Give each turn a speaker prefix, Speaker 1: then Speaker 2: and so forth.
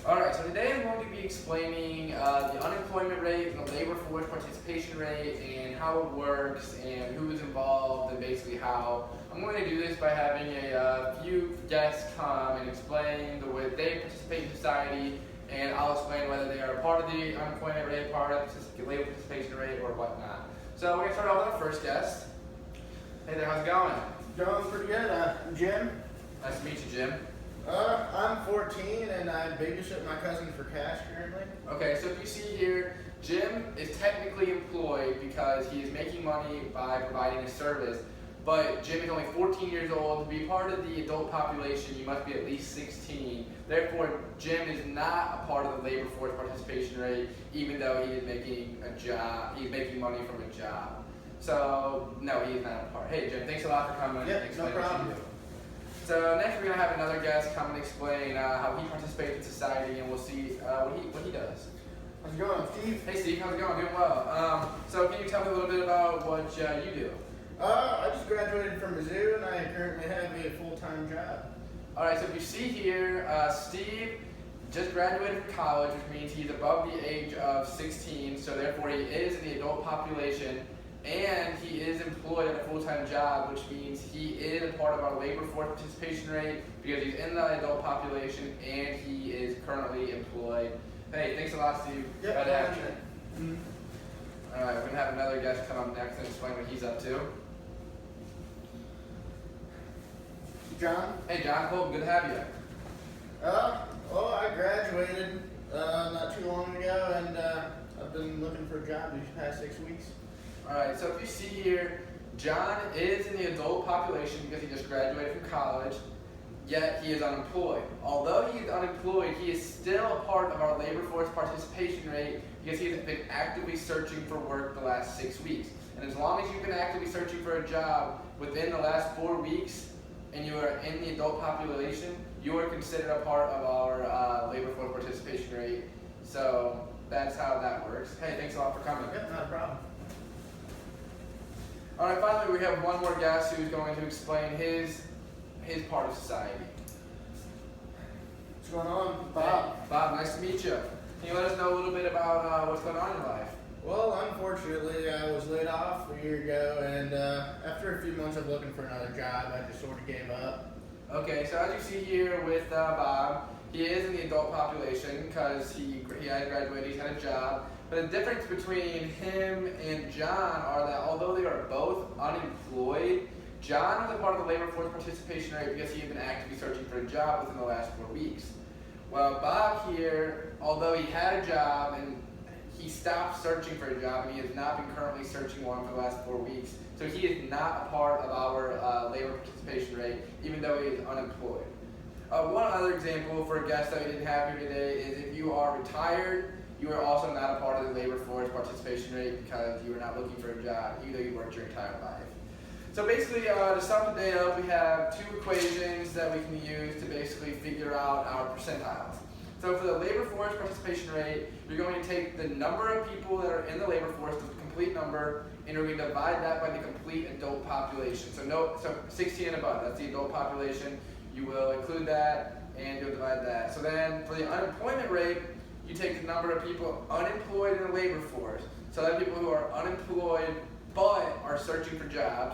Speaker 1: Alright, so today I'm going to be explaining the unemployment rate, the labor force participation rate, and how it works, and who's involved, and basically how. I'm going to do this by having a few guests come and explain the way they participate in society, and I'll explain whether they are a part of the unemployment rate, part of the labor participation rate, or whatnot. So we're going to start off with our first guest. Hey there, how's it going?
Speaker 2: Going pretty good. I'm Jim.
Speaker 1: Nice to meet you, Jim.
Speaker 2: I'm 14 and I babysit my cousin for cash currently.
Speaker 1: Okay, so if you see here, Jim is technically employed because he is making money by providing a service, but Jim is only 14 years old. To be part of the adult population, you must be at least 16. Therefore, Jim is not a part of the labor force participation rate, even though he is making a job, he's making money from a job. So, no, he is not a part. Hey, Jim, thanks a lot for coming and explaining
Speaker 2: no problem.
Speaker 1: what you do. So next we're going to have another guest come and explain how he participates in society, and we'll see what he does.
Speaker 2: How's it going, Steve?
Speaker 1: Hey Steve, how's it going? Doing well. So can you tell me a little bit about what you do?
Speaker 2: I just graduated from Mizzou and I currently have a full-time job.
Speaker 1: Alright, so if you see here, Steve just graduated from college, which means he's above the age of 16, so therefore he is in the adult population, and he is employed at a full-time job, which means he is a part of our labor force participation rate because he's in the adult population and he is currently employed. Hey, thanks a lot, Steve.
Speaker 2: Yep,
Speaker 1: Glad to have you. Alright, we're going to have another guest come up next and explain what he's up to.
Speaker 2: John?
Speaker 1: Hey, John, Colton, good to have you.
Speaker 2: Well, I graduated not too long ago and I've been looking for a job these past 6 weeks.
Speaker 1: Alright, so if you see here, John is in the adult population because he just graduated from college, yet he is unemployed. Although he is unemployed, he is still a part of our labor force participation rate because he has been actively searching for work the last 6 weeks. And as long as you've been actively searching for a job within the last 4 weeks and you are in the adult population, you are considered a part of our labor force participation rate. So that's how that works. Hey, thanks a lot for coming.
Speaker 2: Yep, not a problem.
Speaker 1: Alright, finally we have one more guest who's going to explain his part of society.
Speaker 2: What's going on, Bob?
Speaker 1: Hey, Bob, nice to meet you. Can you let us know a little bit about what's going on in your life?
Speaker 2: Well, unfortunately, I was laid off a year ago, and after a few months of looking for another job, I just sort of gave up.
Speaker 1: Okay, so as you see here with Bob, he is in the adult population because he had graduated, he's had a job. But the difference between him and John are that although they are both unemployed, John was a part of the labor force participation rate because he had been actively searching for a job within the last 4 weeks. Well, Bob here, although he had a job and he stopped searching for a job and he has not been currently searching one for the last 4 weeks, so he is not a part of our labor participation rate, even though he is unemployed. One other example for a guest that we didn't have here today is if you are retired, you are also not a part of the labor force participation rate because you are not looking for a job, even though you worked your entire life. So basically, to sum the day up, we have 2 equations that we can use to basically figure out our percentiles. So for the labor force participation rate, you're going to take the number of people that are in the labor force, the complete number, and you're going to divide that by the complete adult population. So 16 and above, that's the adult population. You will include that, and you'll divide that. So then for the unemployment rate, you take the number of people unemployed in the labor force. So that people who are unemployed but are searching for jobs.